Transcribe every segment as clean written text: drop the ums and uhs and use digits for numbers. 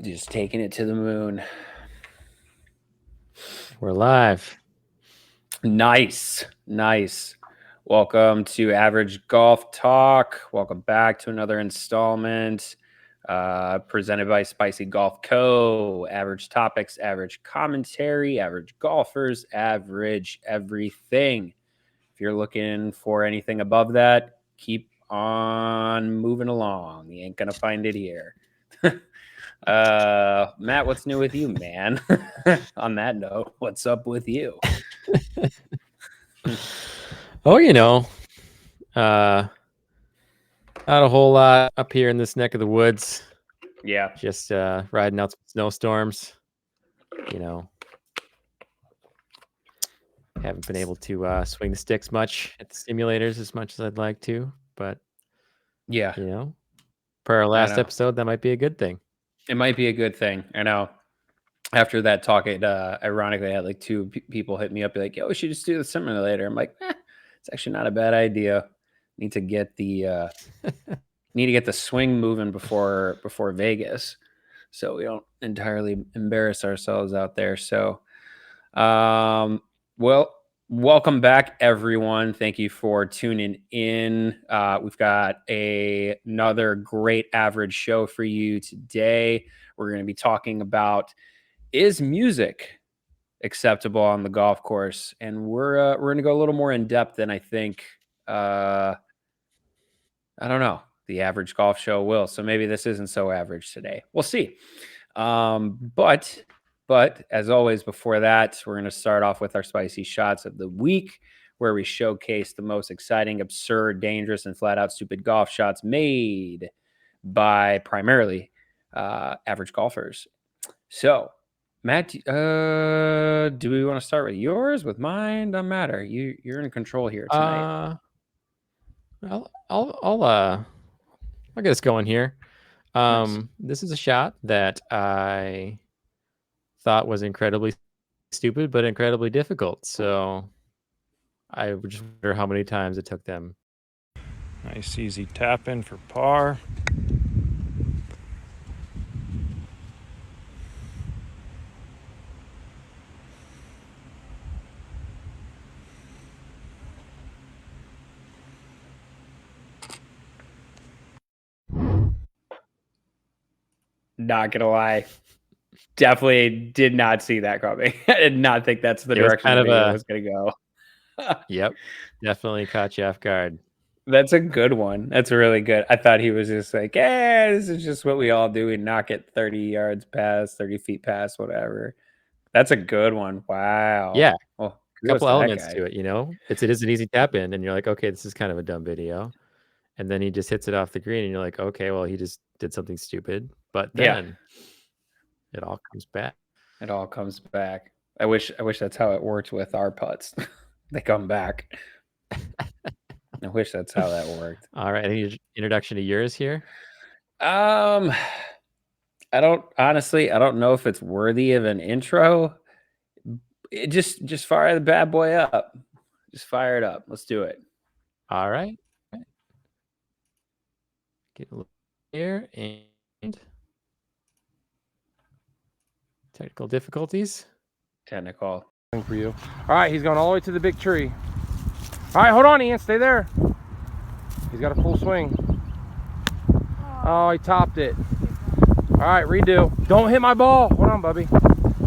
Just taking it to the moon. We're live. Nice. Welcome to Average Golf Talk. Welcome back to another installment presented by Spicy Golf Co. Average topics, average commentary, average golfers, average everything. If you're looking for anything above that, keep on moving along. You ain't gonna find it here. Matt, what's new with you, man? On that note, what's up with you? Oh, not a whole lot up here in this neck of the woods. Yeah. Just riding out some snowstorms. Haven't been able to swing the sticks much at the simulators as much as I'd like to, but yeah, per our last episode, that might be a good thing. It might be a good thing. I know. After that talk, it ironically I had like two people hit me up, be like, "Yo, we should just do the simulator." I'm like, it's actually not a bad idea. Need to get the swing moving before Vegas, so we don't entirely embarrass ourselves out there. So, well, welcome back, everyone. Thank you for tuning in. We've got another great average show for you today. We're going to be talking about, is music acceptable on the golf course? And we're going to go a little more in depth than I think, I don't know, the average golf show will. So maybe this isn't so average today. We'll see. But as always, before that, we're going to start off with our spicy shots of the week, where we showcase the most exciting, absurd, dangerous, and flat out stupid golf shots made by primarily average golfers. So, Matt, do we want to start with yours, with mine? Doesn't matter. You're in control here tonight. I'll get us going here. Nice. This is a shot that I thought was incredibly stupid, but incredibly difficult. So I just wonder how many times it took them. Nice easy tap in for par. Not gonna lie, definitely did not see that coming. I did not think that's the direction the video was gonna go. Yep, definitely caught you off guard. That's a good one. That's really good. I thought he was just like, this is just what we all do. We knock it 30 yards past, 30 feet past, whatever. That's a good one. Wow. Yeah. Well, a couple elements to it, it is an easy tap in, and you're like, okay, this is kind of a dumb video. And then he just hits it off the green, and you're like, okay, well, he just did something stupid. But then it all comes back. It all comes back. I wish that's how it worked with our putts. They come back. I wish that's how that worked. All right. Any introduction to yours here? I don't know if it's worthy of an intro. Just fire the bad boy up. Just fire it up. Let's do it. All right. Get a look here, and technical difficulties. Technical. For you. All right, he's going all the way to the big tree. All right, hold on, Ian. Stay there. He's got a full swing. Oh, he topped it. All right, redo. Don't hit my ball. Hold on, Bubby.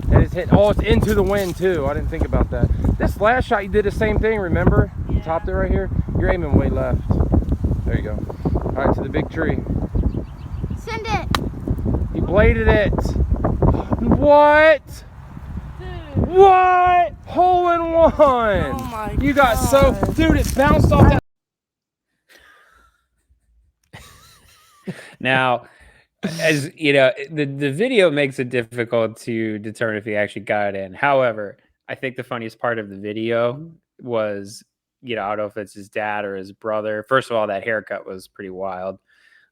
That is hit. Oh, it's into the wind, too. I didn't think about that. This last shot, you did the same thing, remember? You topped it right here. You're aiming way left. There you go. All right, to the big tree. Send it. He bladed it. What? Dude. What? Hole in one. Oh my God. You got so... Dude, it bounced off that... Now, as you know, the video makes it difficult to determine if he actually got it in. However, I think the funniest part of the video was, I don't know if it's his dad or his brother. First of all, that haircut was pretty wild.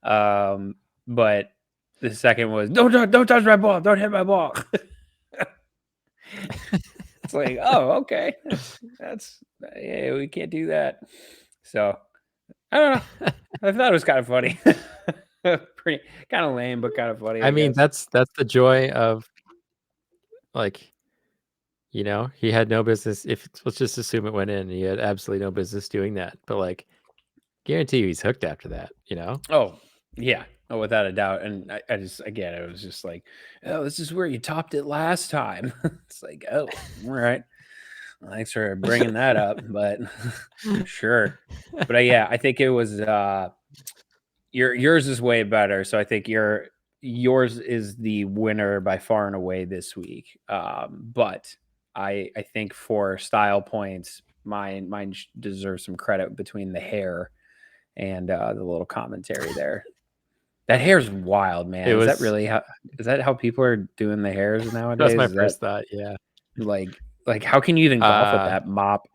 But the second was, don't touch my ball. Don't hit my ball. It's like, oh, okay. That's we can't do that. So I don't know. I thought it was kind of funny. Pretty kind of lame, but kind of funny. I mean, guess. that's the joy of, like, he had no business. If let's just assume it went in, he had absolutely no business doing that. But like, guarantee you, he's hooked after that. Oh, yeah. Oh, without a doubt. And I just, again, it was just like, oh, this is where you topped it last time. It's like, oh, all right. Well, thanks for bringing that up, but sure. But yeah, I think it was yours is way better. So I think yours is the winner by far and away this week. But I think for style points, mine deserves some credit between the hair and the little commentary there. That hair's wild, man. It Is that was. really how? Is that how people are doing the hairs nowadays? That's my Is first that thought. Yeah. like how can you even golf with that mop?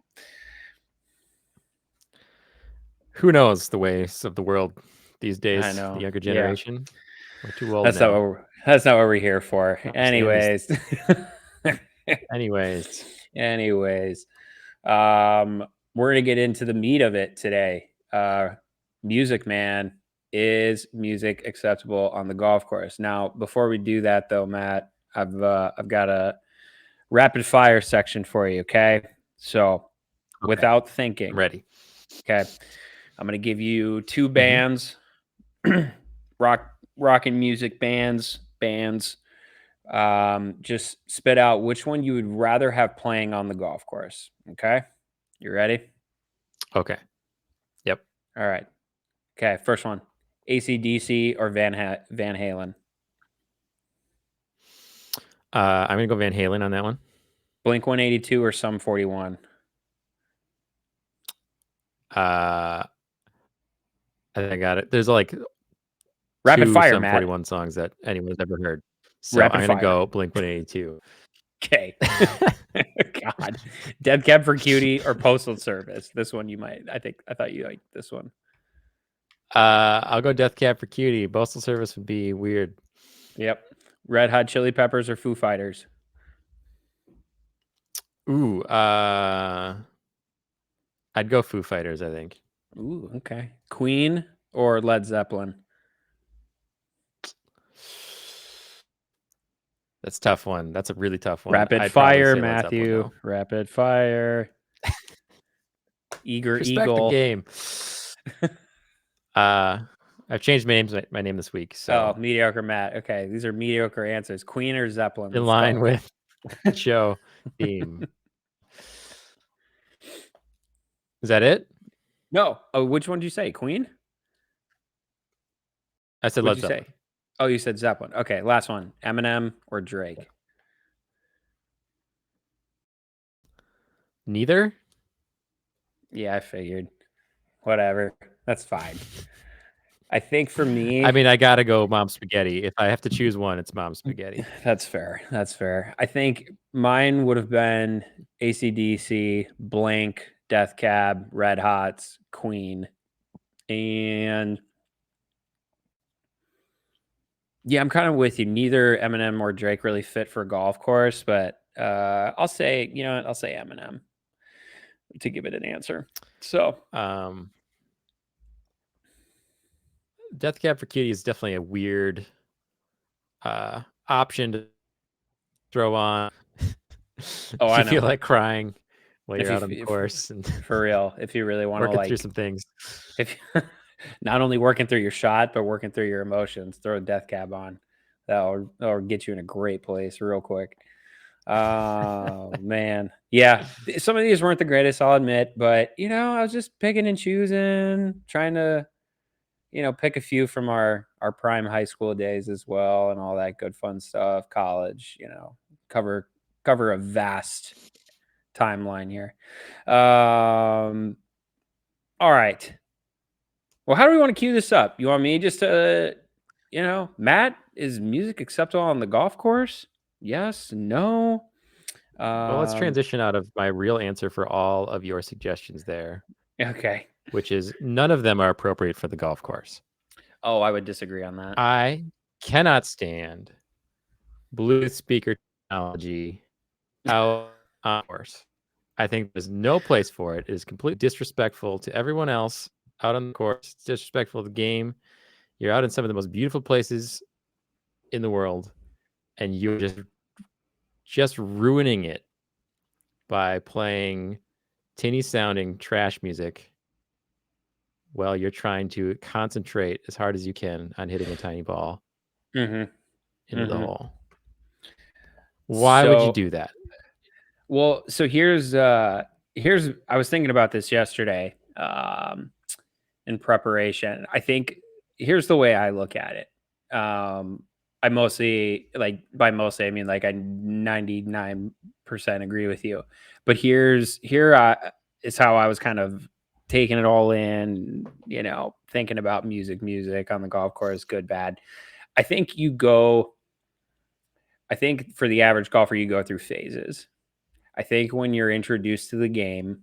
Who knows the ways of the world these days? I know. The younger Yeah. generation. We're too old That's now. not what we're here for. Understand these Anyways. Anyways. We're gonna get into the meat of it today. Music, man. Is music acceptable on the golf course? Now, before we do that, though, Matt, I've got a rapid fire section for you. Okay, so without thinking, I'm ready. Okay, I'm gonna give you two bands, rock and music bands. Just spit out which one you would rather have playing on the golf course. Okay, you ready? Okay. Yep. All right. Okay, first one. AC/DC or Van Halen? I'm gonna go Van Halen on that one. Blink-182 or Sum 41? I think I got it. There's like Rapid fire, Sum Matt. 41 songs that anyone's ever heard. So Rapid I'm gonna fire. go Blink-182. Okay. God. Death Cab for Cutie or Postal Service? This one you might. I thought you liked this one. I'll go Death Cab for Cutie. Postal Service would be weird. Yep. Red Hot Chili Peppers or Foo Fighters? Ooh, I'd go Foo Fighters, I think. Ooh, okay. Queen or Led Zeppelin? That's a tough one. That's a really tough one. Rapid I'd probably fire, say Led Zeppelin, Matthew. though. Rapid fire. Eager Respect Eagle. the game. I've changed my name this week. So Oh, mediocre Matt. Okay, these are mediocre answers. Queen or Zeppelin? in line with the show theme. Is that it? No. Oh, which one did you say? Queen? I said What'd Led you Zeppelin. say? Oh, you said Zeppelin. Okay, last one. Eminem or Drake? Neither? Yeah, I figured. Whatever. That's fine. I think for me, I mean, I gotta go Mom Spaghetti. If I have to choose one, it's Mom Spaghetti. That's fair. That's fair. I think mine would have been AC/DC, Blink, Death Cab, Red Hots, Queen. And yeah, I'm kind of with you. Neither Eminem or Drake really fit for a golf course, but I'll say, I'll say Eminem to give it an answer. So, Death Cab for Cutie is definitely a weird option to throw on. Oh, if I you feel know. like crying while you're If out on the course and for real, if you really want to working through some things. if not only working through your shot, but working through your emotions, throw a Death Cab on. That'll get you in a great place real quick. Oh man. Yeah. Some of these weren't the greatest, I'll admit, but I was just picking and choosing, trying to, pick a few from our prime high school days as well and all that good fun stuff. College, cover a vast timeline here. All right. Well, how do we want to cue this up? You want me just to, Matt, is music acceptable on the golf course? Yes, no. Well, let's transition out of my real answer for all of your suggestions there. Okay. Which is none of them are appropriate for the golf course. Oh, I would disagree on that. I cannot stand Bluetooth speaker technology out on course. I think there's no place for it. It is completely disrespectful to everyone else out on the course. It's disrespectful to the game. You're out in some of the most beautiful places in the world, and you're just ruining it by playing tinny sounding trash music while you're trying to concentrate as hard as you can on hitting a tiny ball into the hole. Why would you do that? Well, so here's I was thinking about this yesterday in preparation. I think here's the way I look at it. I mostly, like, by mostly I mean like I 99% agree with you. But here is how I was kind of taking it all in, thinking about music on the golf course, good, bad. I think for the average golfer, you go through phases. I think when you're introduced to the game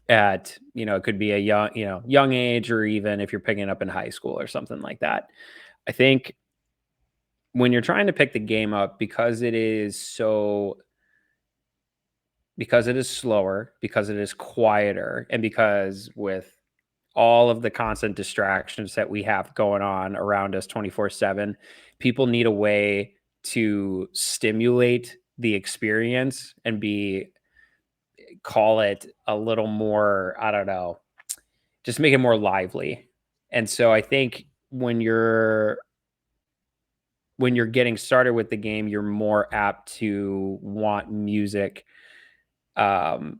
at, it could be a young age, or even if you're picking up in high school or something like that. I think when you're trying to pick the game up, because it is slower, because it is quieter, and because with all of the constant distractions that we have going on around us 24/7, people need a way to stimulate the experience and call it a little more, I don't know, just make it more lively. And so I think when you're getting started with the game, you're more apt to want music to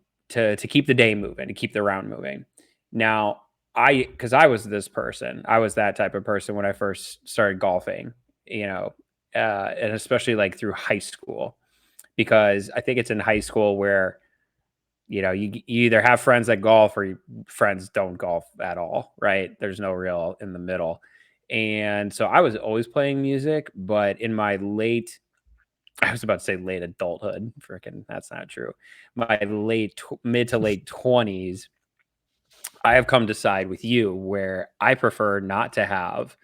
keep the day moving, to keep the round moving. Now, because I was that type of person when I first started golfing, and especially like through high school, because I think it's in high school where, you either have friends that golf or friends don't golf at all, right? There's no real in the middle. And so I was always playing music, but in my I was about to say late adulthood. Freaking, that's not true. My mid to late 20s, I have come to side with you where I prefer not to have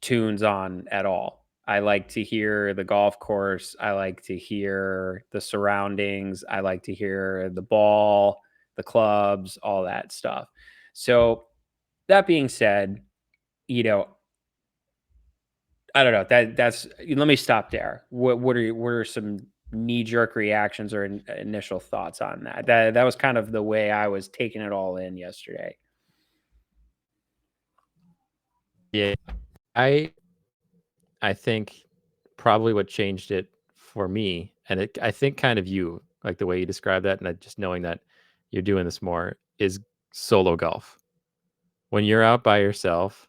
tunes on at all. I like to hear the golf course. I like to hear the surroundings. I like to hear the ball, the clubs, all that stuff. So that being said, I don't know. That's let me stop there. What are some knee-jerk reactions or initial thoughts on that? That was kind of the way I was taking it all in yesterday. Yeah. I think probably what changed it for me, and I think kind of you, like the way you describe that, and just knowing that you're doing this more, is solo golf. When you're out by yourself,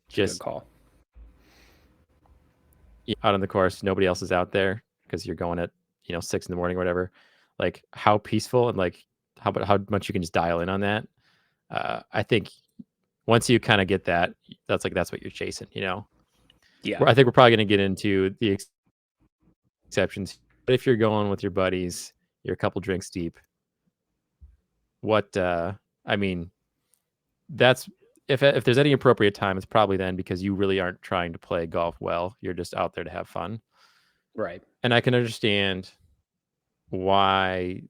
just good call. Out on the course, nobody else is out there because you're going at 6 in the morning or whatever. Like how peaceful and like how much you can just dial in on that. I think once you kind of get that, that's what you're chasing. Yeah. I think we're probably going to get into the exceptions. But if you're going with your buddies, you're a couple drinks deep. I mean, that's if there's any appropriate time, it's probably then, because you really aren't trying to play golf well. You're just out there to have fun. Right. And I can understand why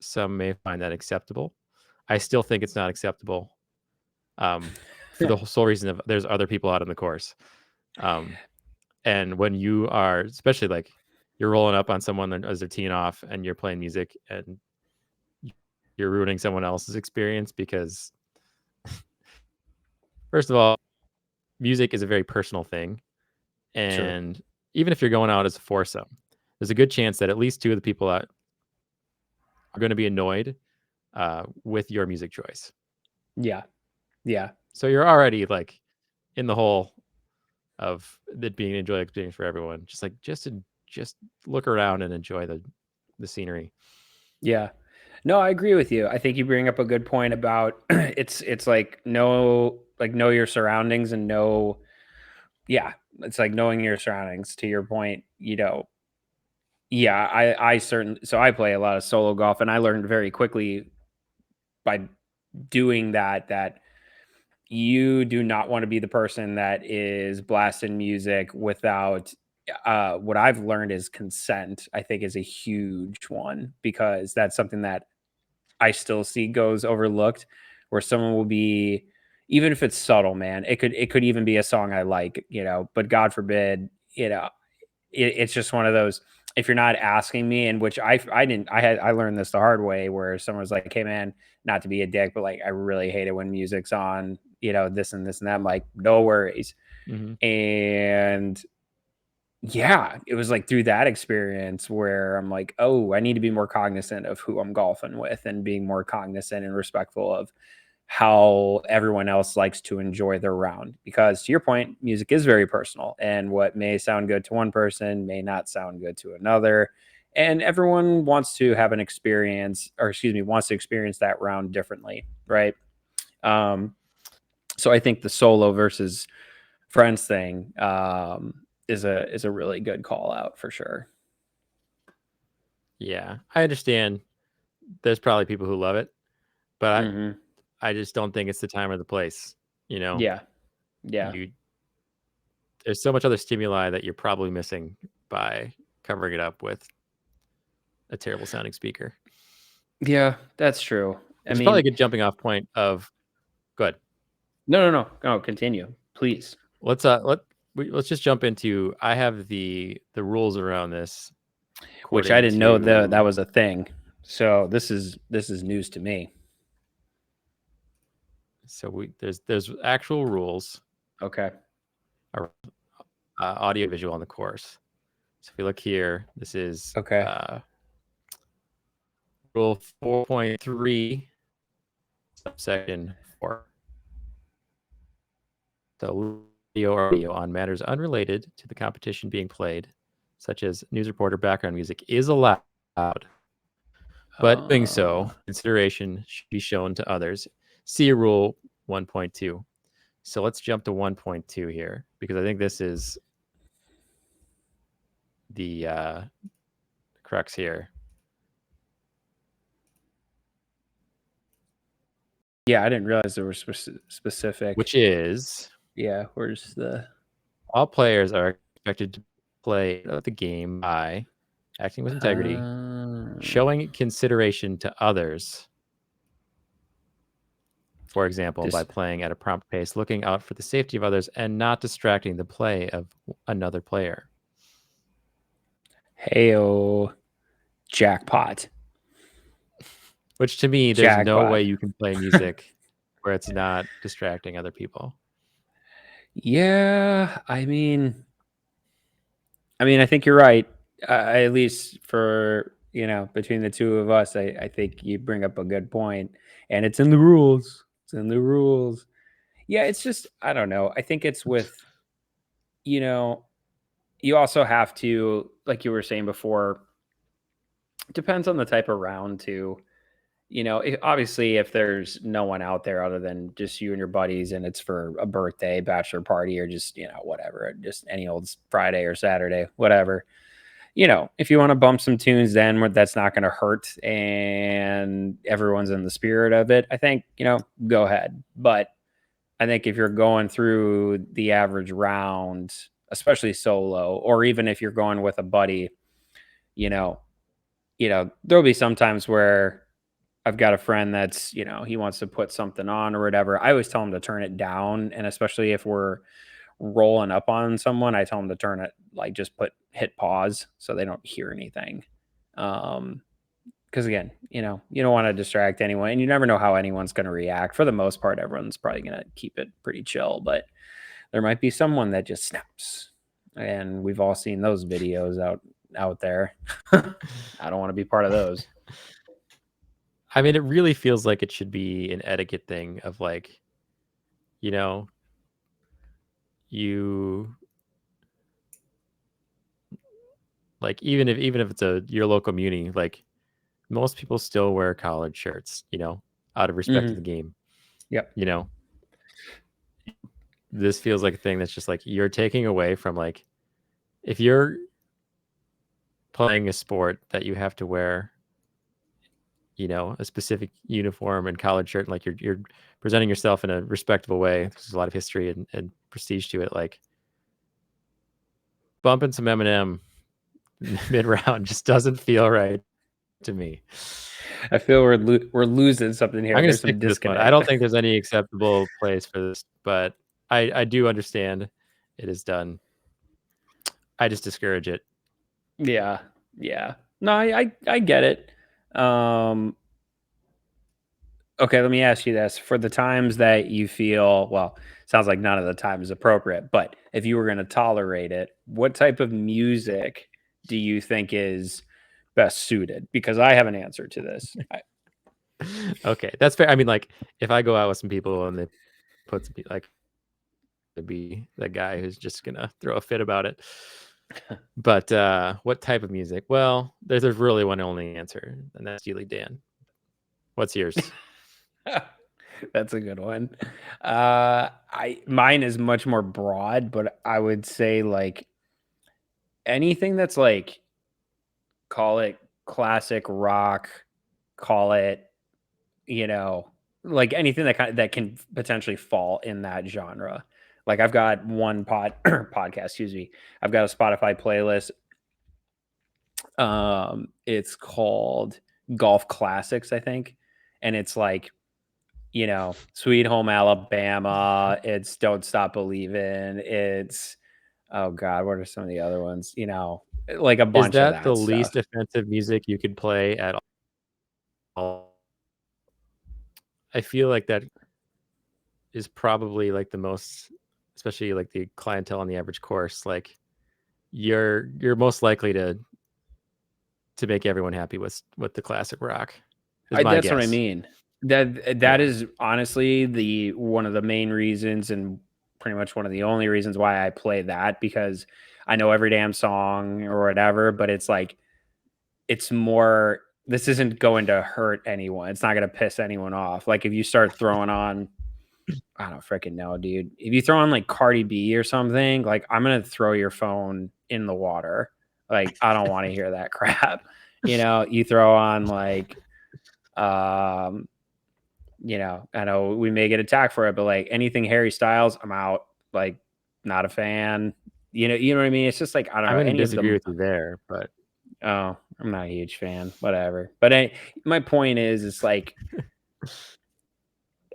some may find that acceptable. I still think it's not acceptable. For the sole reason of there's other people out on the course. And when you are, especially like you're rolling up on someone as they're teeing off and you're playing music and you're ruining someone else's experience, because first of all, music is a very personal thing. And even if you're going out as a foursome, there's a good chance that at least two of the people out are going to be annoyed with your music choice. Yeah. Yeah. So you're already like in the hole of it being an enjoyable experience for everyone. Just look around and enjoy the scenery. Yeah. No, I agree with you. I think you bring up a good point about it's like know your surroundings and it's like knowing your surroundings, to your point, Yeah, I certainly, so I play a lot of solo golf, and I learned very quickly by doing that you do not want to be the person that is blasting music without what I've learned is consent. I think is a huge one, because that's something that I still see goes overlooked, where someone will be even if it's subtle, man, it could even be a song I like, but God forbid, it's just one of those, if you're not asking me, and which I learned this the hard way, where someone's like, hey man, not to be a dick, but like, I really hate it when music's on, this and this and that. I'm like, no worries. And yeah, it was like through that experience where I'm like, oh, I need to be more cognizant of who I'm golfing with, and being more cognizant and respectful of how everyone else likes to enjoy their round. Because to your point, music is very personal, and what may sound good to one person may not sound good to another. And everyone wants to have an experience, or excuse me, wants to experience that round differently, right? So I think the solo versus friends thing is a really good call out for sure. Yeah, I understand. There's probably people who love it, but I just don't think it's the time or the place. Yeah. There's so much other stimuli that you're probably missing by covering it up with a terrible sounding speaker. Yeah, that's true. It's probably a good jumping off point of. Go ahead. No. Continue, please. Let's just jump into. I have the rules around this, which I didn't know that was a thing. So this is news to me. So there's actual rules. Okay. Audio visual on the course. So if you look here, this is rule 4.3, subsection 4. So audio on matters unrelated to the competition being played, such as news reporter background music, is allowed. But doing so, consideration should be shown to others. See rule 1.2. So let's jump to 1.2 here, because I think this is the crux here. Yeah, I didn't realize there were specific. Which is... Yeah, where's the... All players are expected to play the game by acting with integrity, showing consideration to others. For example, by playing at a prompt pace, looking out for the safety of others, and not distracting the play of another player. Hey-o, jackpot. Which to me, there's no way you can play music where it's not distracting other people. Yeah, I mean, I think you're right. At least for, between the two of us, I think you bring up a good point, and it's in the rules. It's in the rules. Yeah, it's just, I don't know. I think it's with, you also have to, like you were saying before, depends on the type of round too. Obviously, if there's no one out there other than just you and your buddies, and it's for a birthday, bachelor party, or just, whatever, just any old Friday or Saturday, whatever, if you want to bump some tunes, then that's not going to hurt, and everyone's in the spirit of it, I think, go ahead. But I think if you're going through the average round, especially solo, or even if you're going with a buddy, there'll be some times where I've got a friend that's, he wants to put something on or whatever. I always tell him to turn it down. And especially if we're rolling up on someone, I tell them to turn it, like, just hit pause so they don't hear anything. Because again, you don't want to distract anyone, and you never know how anyone's going to react. For the most part, everyone's probably going to keep it pretty chill, but there might be someone that just snaps. And we've all seen those videos out there. I don't want to be part of those. I mean, it really feels like it should be an etiquette thing of, like, you like, even if it's your local muni, like, most people still wear collared shirts, out of respect to the game. Yep. This feels like a thing that's just like, you're taking away from, like, if you're playing a sport that you have to wear, a specific uniform and collared shirt, and, like, you're presenting yourself in a respectable way. There's a lot of history and prestige to it. Like, bumping some Eminem mid-round just doesn't feel right to me. I feel we're losing something here. I'm gonna There's stick some to this one. I disconnect. don't think there's any acceptable place for this, but I do understand it is done. I just discourage it. Yeah. No, I get it. Okay, let me ask you this. For the times that you feel, well, sounds like none of the time is appropriate, but if you were going to tolerate it, what type of music do you think is best suited? Because I have an answer to this. Okay, that's fair. I mean, like, if I go out with some people and they put some like to be that guy who's just gonna throw a fit about it. But what type of music? Well, there's really one only answer, and that's Steely Dan. What's yours? That's a good one. Mine is much more broad, but I would say like anything that's like, call it classic rock, call it, like anything that can potentially fall in that genre. Like I've got one podcast, excuse me. I've got a Spotify playlist. It's called Golf Classics, I think. And it's like, Sweet Home Alabama, it's Don't Stop Believin', it's, oh God, what are some of the other ones? Like a bunch Is of that that the stuff. least offensive music you could play at all? I feel like that is probably like the most, especially like the clientele on the average course. Like you're most likely to make everyone happy with the classic rock. That's what I mean. That Yeah. is honestly one of the main reasons and pretty much one of the only reasons why I play that, because I know every damn song or whatever, but it's like, it's more, this isn't going to hurt anyone. It's not going to piss anyone off. Like if you start throwing on, I don't freaking know, dude. If you throw on like Cardi B or something, like I'm going to throw your phone in the water. Like I don't want to hear that crap. You throw on like, I know we may get attacked for it, but like anything Harry Styles, I'm out. Like, not a fan. You know what I mean? It's just like, I don't know. I'm going to Any of disagree them. with you there, but Oh, I'm not a huge fan. Whatever. But my point is, it's like,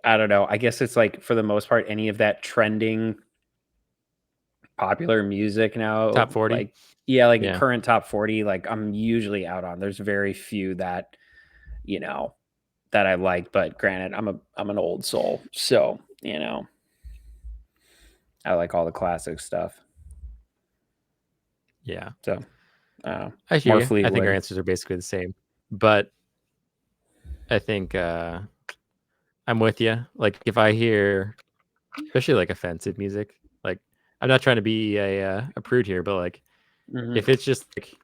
I don't know. I guess it's like for the most part, any of that trending popular music now, top 40. like a current top 40, like I'm usually out on. There's very few that, that I like, but granted, I'm an old soul, so I like all the classic stuff. Yeah. So I hear you. I think our answers are basically the same, but I think I'm with you. Like if I hear, especially like offensive music, like I'm not trying to be a prude here, but like if it's just like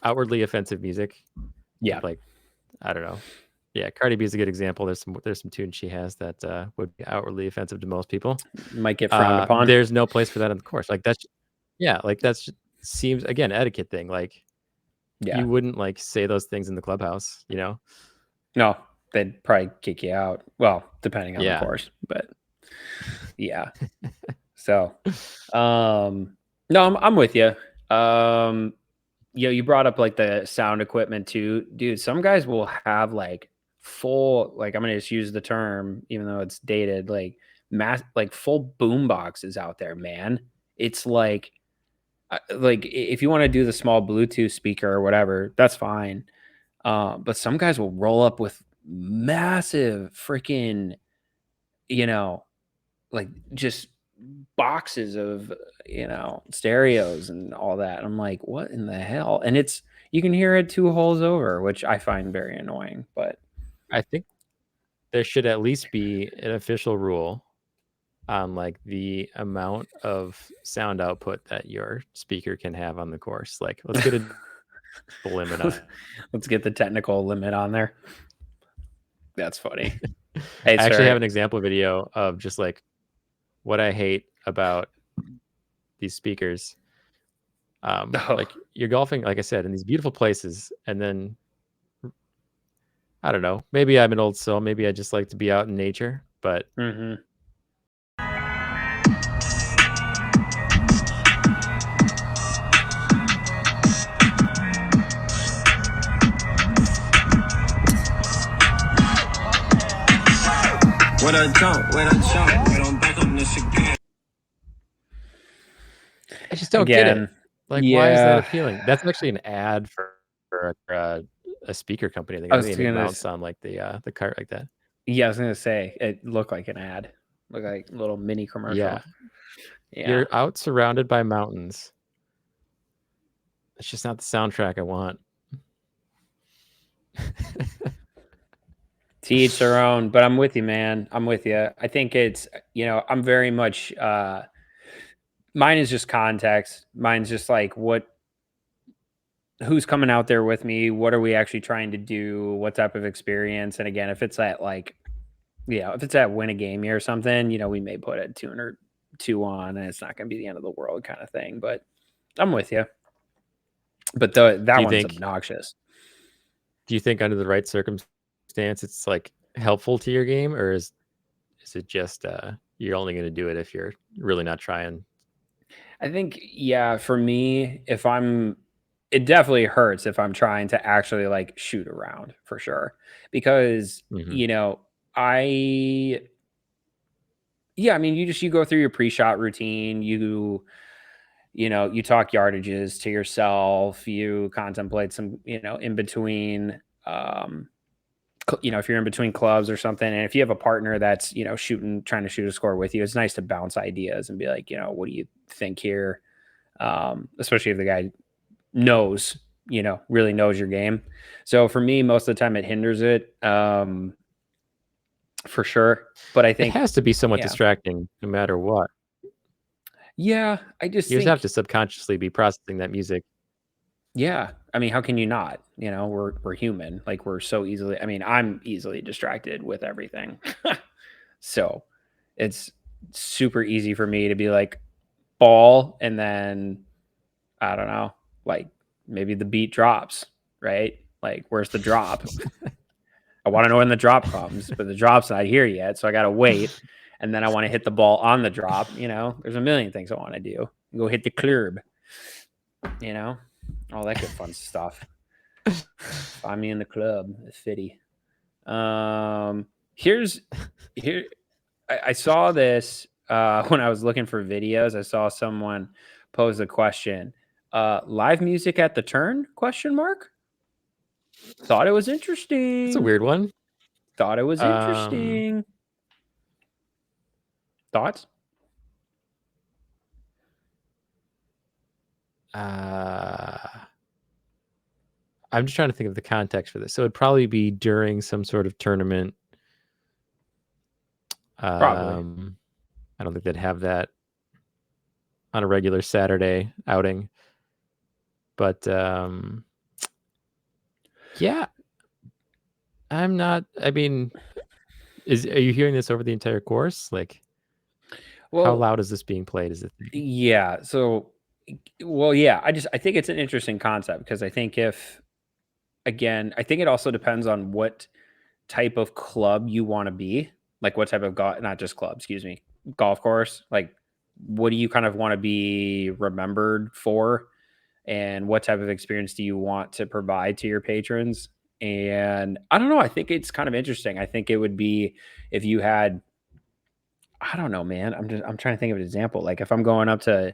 outwardly offensive music, like I don't know. Yeah, Cardi B is a good example. There's some tunes she has that would be outwardly offensive to most people. Might get frowned upon. There's no place for that on the course. Like that's seems again etiquette thing. Like you wouldn't like say those things in the clubhouse, No, they'd probably kick you out. Well, depending on the course, but yeah. So, no, I'm with you. You brought up like the sound equipment too, dude. Some guys will have like full, like I'm gonna just use the term, even though it's dated, like full boom boxes out there, man. It's like if you want to do the small Bluetooth speaker or whatever, that's fine. But some guys will roll up with massive freaking, like just boxes of, stereos and all that. I'm like, what in the hell? And you can hear it 2 holes over, which I find very annoying. But I think there should at least be an official rule on like the amount of sound output that your speaker can have on the course. Like, let's get a limit on it. Let's get the technical limit on there. That's funny. Hey, I actually have an example video of just like what I hate about these speakers. Like you're golfing, like I said, in these beautiful places, and then I don't know, maybe I'm an old soul, maybe I just like to be out in nature, but When I jump, but I'm back on this again. I just don't get it. Again, Like, why is that yeah, appealing? That's actually an ad for a speaker company. I think I was and it gonna mounts on like the cart like that. yeah, I was gonna say it looked like an ad, looked like a little mini commercial. Yeah. Yeah, You're out surrounded by mountains. It's just not the soundtrack I want. to each their own. But I'm with you, man. I'm with you. I think it's I'm very much. Mine is just context. Mine's just like who's coming out there with me? What are we actually trying to do? What type of experience? And again, if it's at like, if it's at win a game or something, we may put a tune or two on, and it's not going to be the end of the world kind of thing. But I'm with you. But that one's obnoxious. Do you think under the right circumstance, it's like helpful to your game, or is it just you're only going to do it if you're really not trying? I think, for me, it definitely hurts if I'm trying to actually like shoot around for sure. Because, I mean, you go through your pre-shot routine, you talk yardages to yourself, you contemplate some, in between, if you're in between clubs or something, and if you have a partner that's, trying to shoot a score with you, it's nice to bounce ideas and be like, what do you think here? Especially if the guy knows, really knows your game. So for me, most of the time it hinders it, for sure. But I think it has to be somewhat distracting no matter what. Yeah, I you just have to subconsciously be processing that music. Yeah, I mean, how can you not? We're human. Like, we're so easily. I mean, I'm easily distracted with everything, so it's super easy for me to be like ball, and then I don't know, like maybe the beat drops, right? Like, where's the drop? I want to know when the drop comes, but the drop's not here yet, so I gotta wait. And then I want to hit the ball on the drop. There's a million things I want to do. Go hit the club. All that good fun stuff. Find me in the club. It's fitty. Here. I saw this when I was looking for videos. I saw someone pose a question. Live music at the turn? Question mark. Thought it was interesting. It's a weird one. Thought it was interesting. Thoughts? I'm just trying to think of the context for this. So it'd probably be during some sort of tournament. Probably. I don't think they'd have that on a regular Saturday outing. But yeah, I'm not. I mean, are you hearing this over the entire course? Like, how loud is this being played? Is it? Yeah. So, yeah. I think it's an interesting concept, because I think I think it also depends on what type of club you want to be. Like, what type of not just club, excuse me, golf course. Like, what do you kind of want to be remembered for? And what type of experience do you want to provide to your patrons? And I don't know. I think it's kind of interesting. I think it would be if you had, I don't know, man. I'm trying to think of an example. Like, if I'm going up to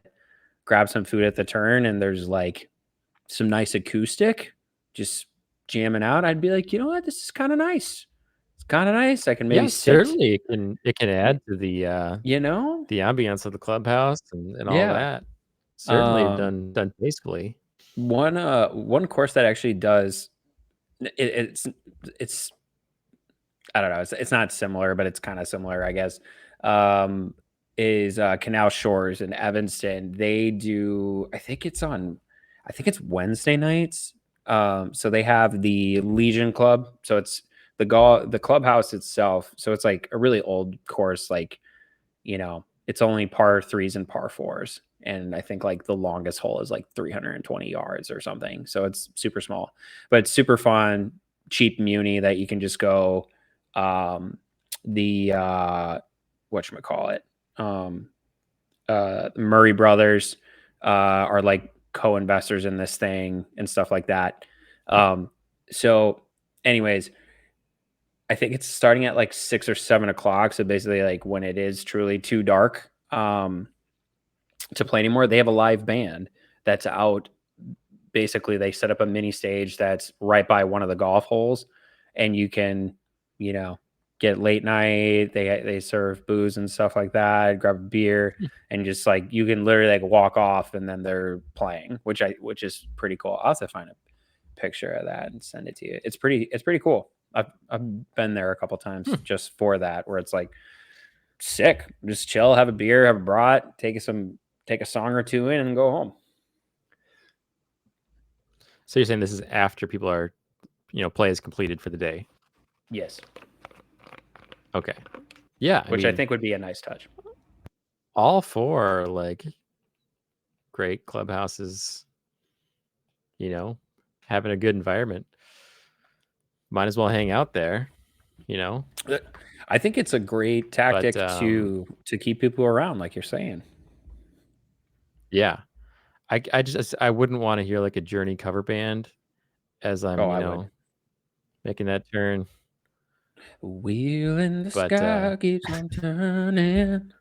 grab some food at the turn and there's like some nice acoustic, just jamming out, I'd be like, you know what? This is kind of nice. It's kind of nice. I can maybe certainly it can add to the the ambiance of the clubhouse and all that. Certainly done tastefully. One course that actually does it's I don't know, it's not similar, but it's kind of similar, I guess. Is Canal Shores in Evanston. They do, I think it's Wednesday nights. So they have the Legion Club. So it's the clubhouse itself. So it's like a really old course, like, it's only par 3s and par 4s. And I think like the longest hole is like 320 yards or something. So it's super small, but it's super fun, cheap muni that you can just go, whatchamacallit, Murray brothers are like co-investors in this thing and stuff like that. So anyways, I think it's starting at like 6 or 7 o'clock. So basically, like when it is truly too dark to play anymore, they have a live band that's out. Basically, they set up a mini stage that's right by one of the golf holes, and you can, you know, get late night. They serve booze and stuff like that. Grab a beer, and just like you can literally like walk off, and then they're playing, which is pretty cool. I'll have to find a picture of that and send it to you. It's pretty cool. I've been there a couple times just for that, where it's like sick. Just chill, have a beer, have a brat, take a song or two in, and go home. So you're saying this is after people are, play is completed for the day? Yes. Okay. Yeah. I think would be a nice touch. All for like great clubhouses, having a good environment. Might as well hang out there, I think it's a great tactic to keep people around, like you're saying. Yeah. I wouldn't want to hear like a Journey cover band as I'm, making that turn. Wheel in the sky keeps on turning.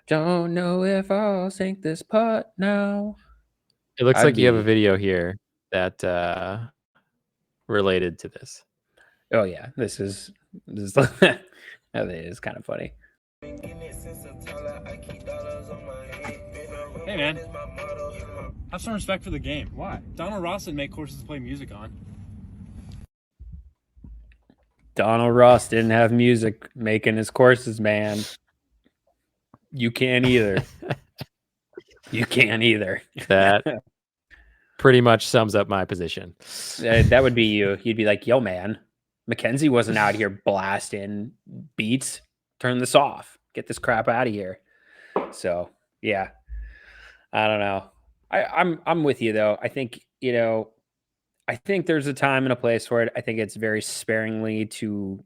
Don't know if I'll sink this putt now. It looks like you have a video here that related to this. Oh yeah, this is that is kind of funny. Hey man, have some respect for the game. Why? Donald Ross didn't make courses to play music on. Donald Ross didn't have music making his courses, man. You can't either. You can't either. That pretty much sums up my position. That would be you. You'd be like, yo, man, Mackenzie wasn't out here blasting beats. Turn this off. Get this crap out of here. So, yeah. I don't know. I'm with you, though. I think, I think there's a time and a place for it. I think it's very sparingly to,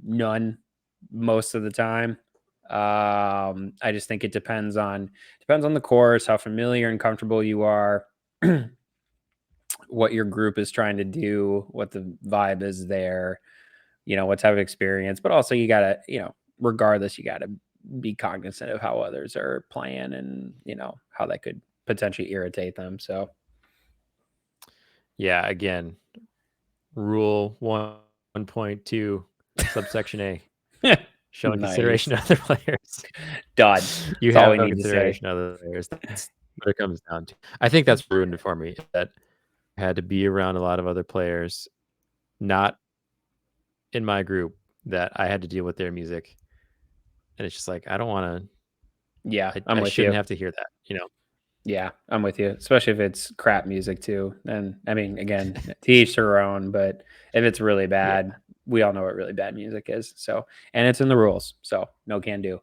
none most of the time. I just think it depends on the course, how familiar and comfortable you are, what your group is trying to do, what the vibe is there, what type of experience. But also you gotta, regardless, you gotta be cognizant of how others are playing and how that could potentially irritate them. So yeah, again, rule 1.2 subsection A. Showing consideration of other players. Done. You have no consideration of other players. That's what it comes down to. I think that's ruined it for me. That I had to be around a lot of other players, not in my group, that I had to deal with their music. And it's just like, I don't want to. Yeah, I shouldn't have to hear that, Yeah, I'm with you, especially if it's crap music too. And I mean, again, to each their own, but if it's really bad, we all know what really bad music is. So, and it's in the rules, so no can do.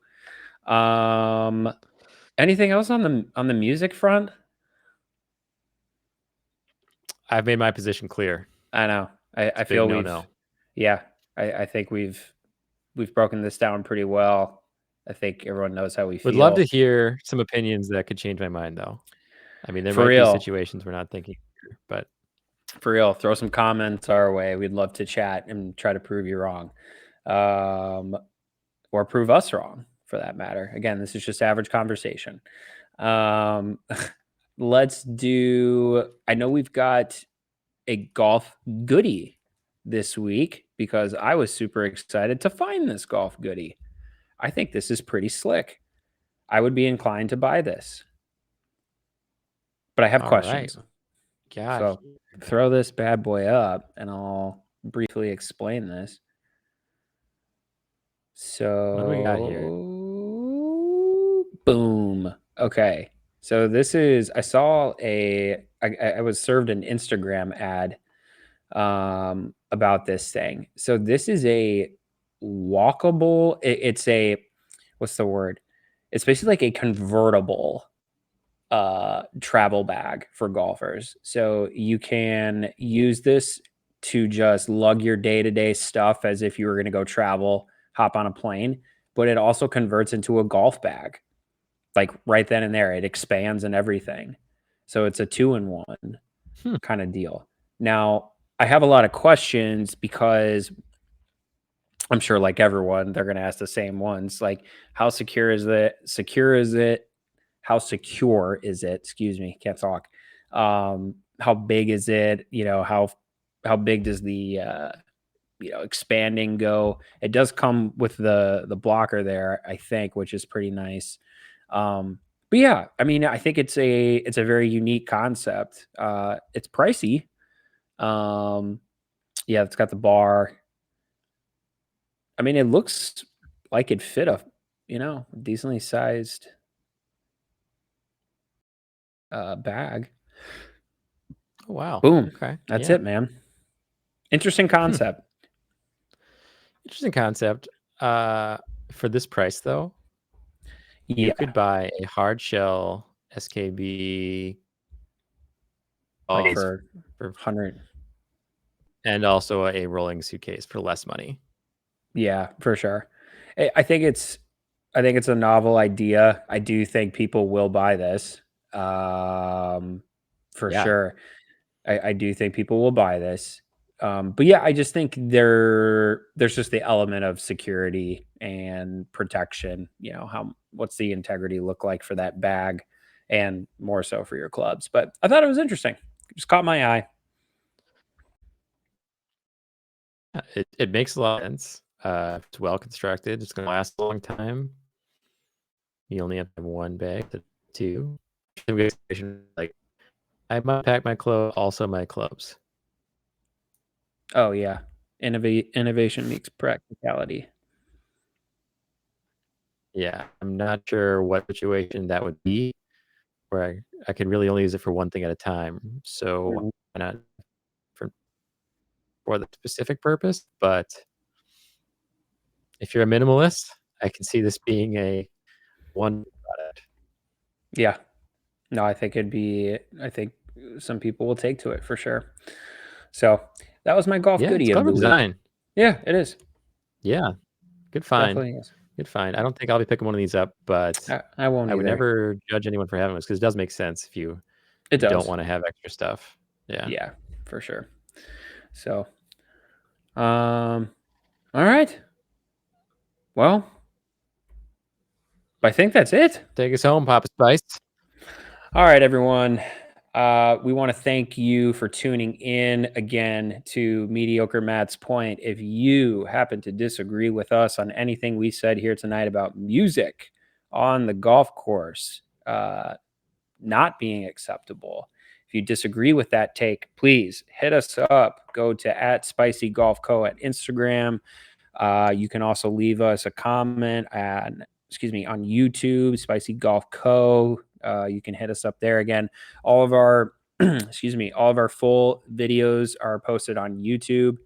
Anything else on the music front? I've made my position clear. I know. I feel no. Yeah, I think we've broken this down pretty well. I think everyone knows how we feel. Would love to hear some opinions that could change my mind, though. I mean, there might be situations we're not thinking, but for real, throw some comments our way. We'd love to chat and try to prove you wrong, or prove us wrong, for that matter. Again, this is just average conversation. Let's do. I know we've got a golf goodie this week because I was super excited to find this golf goodie. I think this is pretty slick. I would be inclined to buy this. But I have questions. Right. So throw this bad boy up and I'll briefly explain this. So what do we got here? Boom. Okay. So this is, I saw I was served an Instagram ad about this thing. So this is a walkable, it's a, what's the word? It's basically like a convertible travel bag for golfers. So you can use this to just lug your day-to-day stuff as if you were going to go travel, hop on a plane, but it also converts into a golf bag. Like right then and there, it expands and everything. So it's a 2-in-1 kind of deal. Now, I have a lot of questions because I'm sure, like everyone, they're going to ask the same ones. Like, how secure is it? How secure is it? Excuse me, can't talk. How big is it? How big does the expanding go? It does come with the blocker there, I think, which is pretty nice. But yeah, I mean, I think it's a very unique concept. It's pricey. Um, yeah, it's got the bar. I mean, it looks like it fit a decently sized bag. Oh, wow. Boom. Okay. That's Yeah. it, man. Interesting concept. Interesting concept. For this price though, Yeah. you could buy a hard shell SKB Like balls for for 100. and also a rolling suitcase for less money. Yeah, for sure. I think it's a novel idea. I do think people will buy this. For Yeah. sure. I do think people will buy this. But yeah, I just think there's just the element of security and protection. What's the integrity look like for that bag, and more so for your clubs. But I thought it was interesting. It just caught my eye. It makes a lot of sense. It's well constructed. It's going to last a long time. You only have to have one bag to two. Like, I might pack my clothes, also my clubs. Oh yeah, innovation meets practicality. Yeah, I'm not sure what situation that would be where I could really only use it for one thing at a time. So Mhm. why not for the specific purpose? But if you're a minimalist, I can see this being a one product. Yeah. No, I think some people will take to it for sure. So that was my golf Yeah, it's goodie of clever the week. design. Yeah, it is. Yeah, good find. Definitely is. Good find. I don't think I'll be picking one of these up, but I won't I would either. never judge anyone for having this because it does make sense if you It don't does. want to have extra stuff. Yeah. Yeah, for sure. So, all right. Well, I think that's it. Take us home, Papa Spice. All right, everyone. We want to thank you for tuning in again to Mediocre Matt's Point. If you happen to disagree with us on anything we said here tonight about music on the golf course not being acceptable, if you disagree with that take, please hit us up. Go to @SpicyGolfCo at Instagram. You can also leave us a comment on YouTube, Spicy Golf Co. You can hit us up there again. All of our all of our full videos are posted on YouTube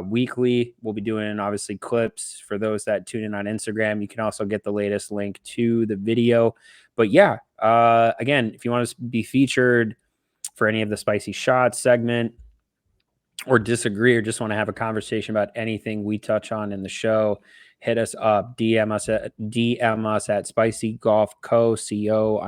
weekly. We'll be doing obviously clips for those that tune in on Instagram. You can also get the latest link to the video. But yeah, again, if you want to be featured for any of the spicy shots segment, or disagree, or just want to have a conversation about anything we touch on in the show, hit us up, DM us at Spicy Golf Co. on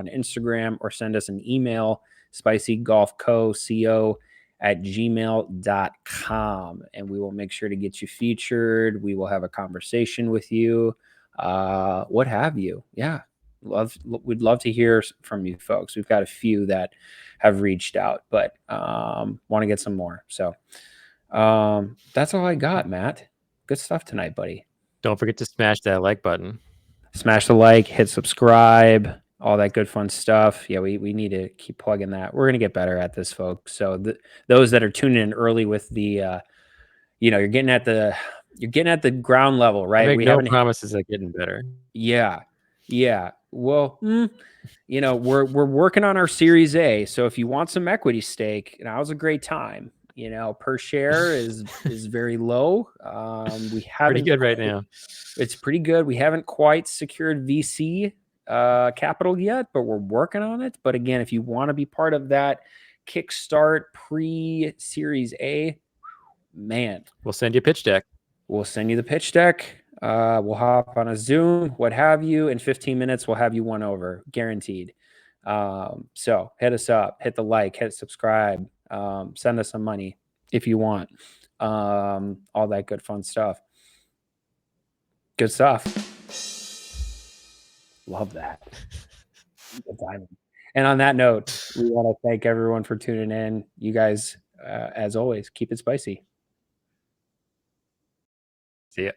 Instagram, or send us an email, spicygolfco@gmail.com, and we will make sure to get you featured. We will have a conversation with you, what have you. Yeah, we'd love to hear from you folks. We've got a few that have reached out, but want to get some more. So that's all I got, Matt. Good stuff tonight, buddy. Don't forget to smash that like button. Smash the like, hit subscribe, all that good fun stuff. Yeah, we need to keep plugging that. We're gonna get better at this, folks. So those that are tuning in early with the you're getting at the ground level, right? I make We no haven't promises of getting better. Yeah. Well, we're working on our Series A. So if you want some equity stake, now's a great time. Per share is very low. We haven't Pretty good right now. It's pretty good. We haven't quite secured VC capital yet, but we're working on it. But again, if you want to be part of that kickstart pre-Series A, man, We'll send you a pitch deck. we'll send you the pitch deck. We'll hop on a Zoom, what have you. In 15 minutes, we'll have you won over, guaranteed. So hit us up, hit the like, hit subscribe, send us some money if you want. All that good fun stuff. Good stuff. Love that. Good timing. And on that note, we want to thank everyone for tuning in. You guys, as always, keep it spicy. See ya.